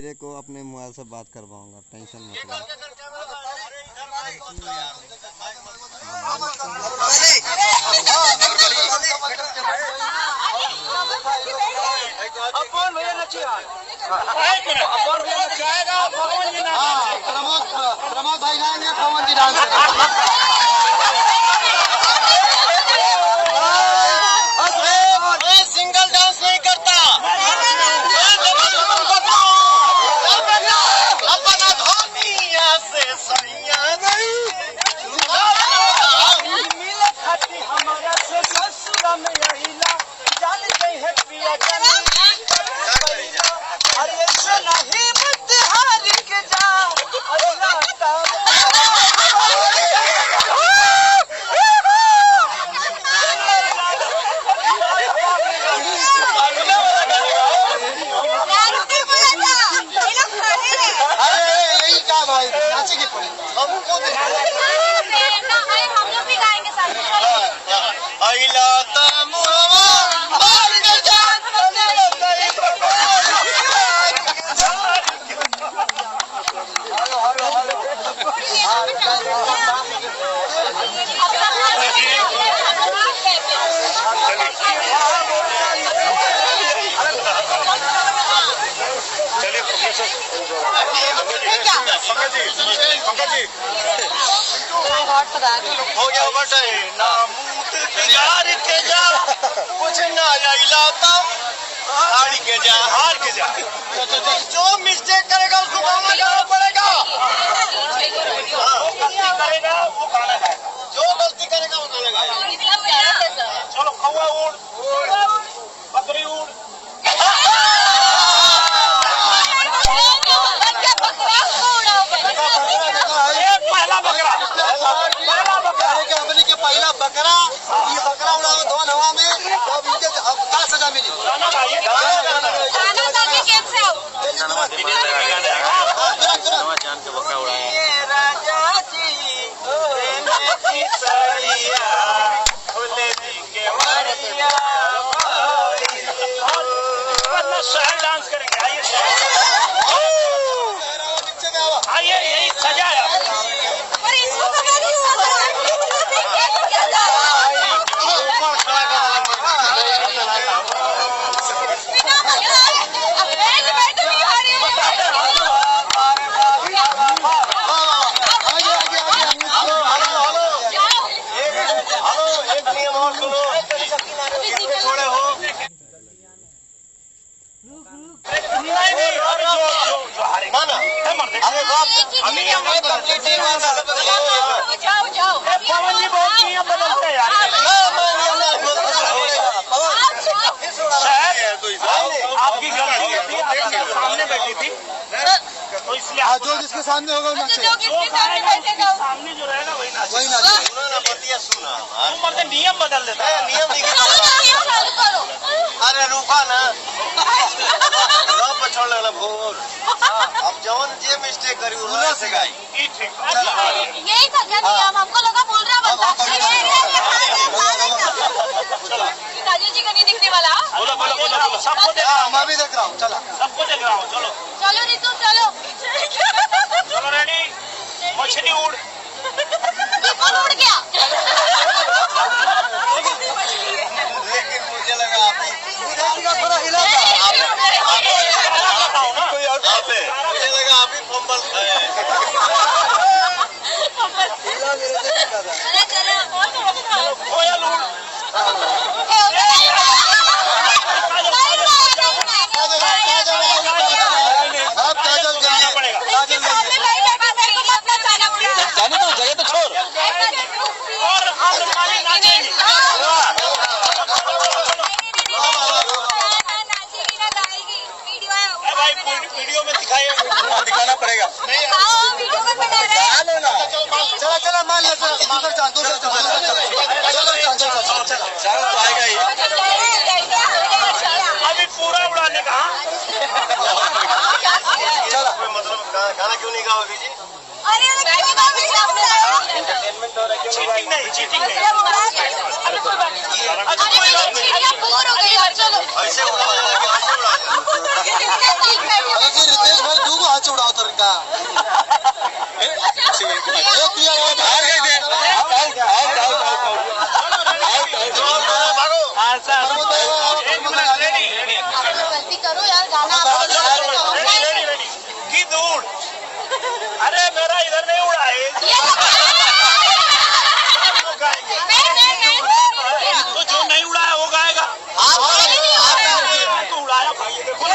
तेरे को अपने मोबाइल से बात करवाऊंगा, टेंशन मत ले। प्रमोद भाई गाएंगे, पवन जी डांस करेंगे। सिंगल डांस नहीं करता, अपना धोनिया से सैया नहीं मिले खाती हमारा से ससुरा में आइला जान गई है पिया जानी अरे ऐसे नहीं मत हार के जा अरे लाटा हो गया बटे ना मूत बिगाड़ के जा कुछ ना लाता हार के जा जो मिस्टेक करेगा उसको गाना गाना पड़ेगा वो गाना गाए जो गलती करेगा वो गाना गाए चलो कौवा उड़ बकरी उड़ पहला बकरा ये बकरा उड़ा धोन हवा में अब इनके क्या सजा मिली डांस करेंगे आइए यही सजा है पवन जी बहुत नियम बदलते हैं आपकी गलती थी, आपके सामने बैठी थी तो इसलिए जो जिसके सामने होगा वो नाचे, सामने जो रहेगा वही नाचे। तुम नियम बदल देता है नियम अरे रुका ना छोड़ लगा भोर अब जवन जे मिस्टेक करी उन्होंने से गाई यही था क्या नियम हमको लगा बोल रहा बनता राजू जी का नहीं दिखने वाला बोलो सबको देख रहा हूँ मैं भी देख रहा हूँ चला सबको देख रहा हूँ चलो रितु चलो रेडी मछली उड़ कौन उड़ गया लेकिन मुझे लगा थोड़ा हिला मुझे लगा आप ही फंबल खाए कोयल उड़ जाने तो जगह तो छोड़ और भाई वीडियो में दिखाना पड़ेगा चला मान ले दूसरा चांद तो आएगा ही अभी पूरा उड़ाने का चला मतलब गाना क्यों नहीं गाओ अभी जी चीटिंग नहीं ऐसे रितेश भाई भाई ये देखो ना